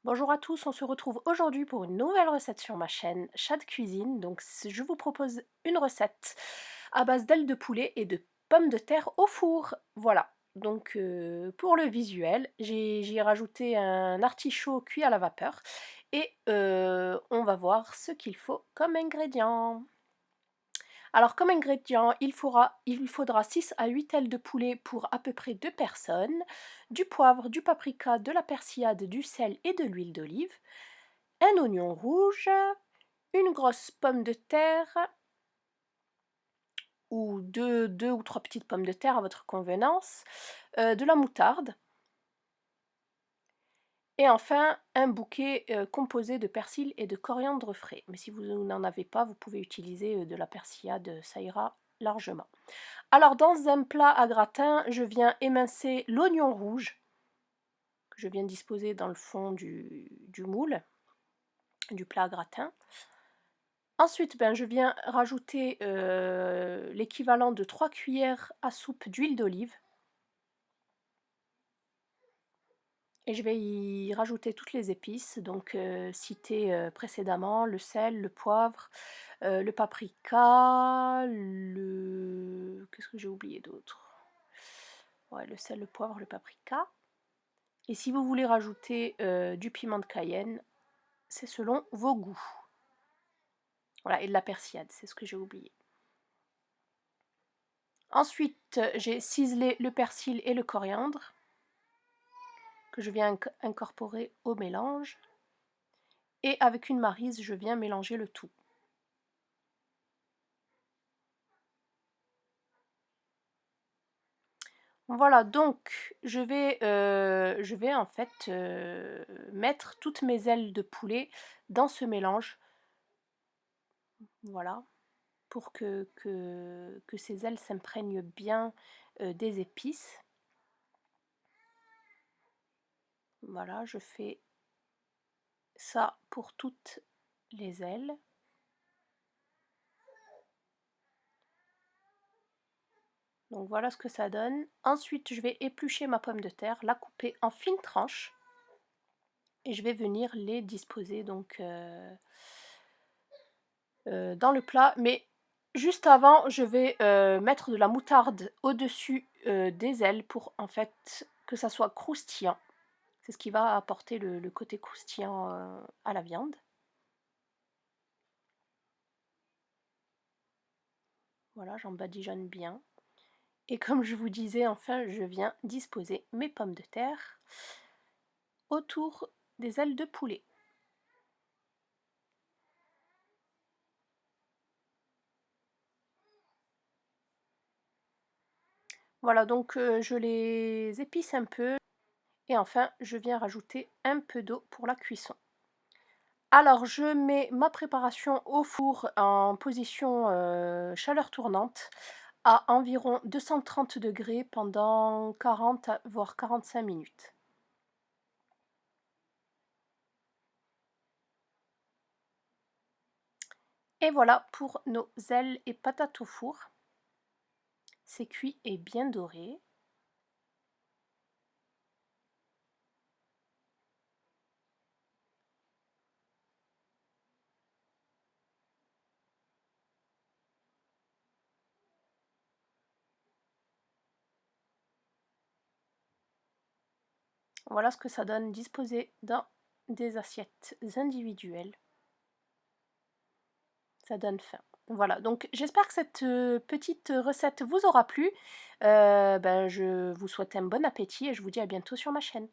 Bonjour à tous, on se retrouve aujourd'hui pour une nouvelle recette sur ma chaîne Chat Cuisine. Je vous propose une recette à base d'ailes de poulet et de pommes de terre au four. Voilà. Pour le visuel, j'y ai rajouté un artichaut cuit à la vapeur et on va voir ce qu'il faut comme ingrédients. Alors comme ingrédient, il faudra 6 à 8 ailes de poulet pour à peu près 2 personnes, du poivre, du paprika, de la persillade, du sel et de l'huile d'olive, un oignon rouge, une grosse pomme de terre ou deux ou trois petites pommes de terre à votre convenance, de la moutarde et enfin un bouquet composé de persil et de coriandre frais. Mais si vous n'en avez pas, vous pouvez utiliser de la persillade, ça ira largement. Alors dans un plat à gratin, je viens émincer l'oignon rouge que je viens disposer dans le fond du moule, du plat à gratin. Ensuite, je viens rajouter l'équivalent de 3 cuillères à soupe d'huile d'olive. Et je vais y rajouter toutes les épices, donc citées précédemment, le sel, le poivre, le paprika, qu'est-ce que j'ai oublié d'autre? Ouais, le sel, le poivre, le paprika. Et si vous voulez rajouter du piment de Cayenne, c'est selon vos goûts. Voilà, et de la persillade, c'est ce que j'ai oublié. Ensuite, j'ai ciselé le persil et le coriandre que je viens incorporer au mélange. Et avec une maryse, je viens mélanger le tout. Voilà, donc je vais en fait mettre toutes mes ailes de poulet dans ce mélange. Voilà, pour que ces ailes s'imprègnent bien des épices. Voilà, je fais ça pour toutes les ailes. Donc voilà ce que ça donne. Ensuite, je vais éplucher ma pomme de terre, la couper en fines tranches. Et je vais venir les disposer donc dans le plat. Mais juste avant, je vais mettre de la moutarde au-dessus des ailes pour en fait que ça soit croustillant. C'est ce qui va apporter le côté croustillant à la viande. Voilà, j'en badigeonne bien. Et comme je vous disais, enfin, je viens disposer mes pommes de terre autour des ailes de poulet. Voilà, donc je les épice un peu et enfin je viens rajouter un peu d'eau pour la cuisson. Alors je mets ma préparation au four en position chaleur tournante à environ 230 degrés pendant 40 voire 45 minutes. Et voilà pour nos ailes et patates au four. C'est cuit et bien doré. Voilà ce que ça donne disposé dans des assiettes individuelles. Ça donne faim. Voilà, donc j'espère que cette petite recette vous aura plu. Je vous souhaite un bon appétit et je vous dis à bientôt sur ma chaîne.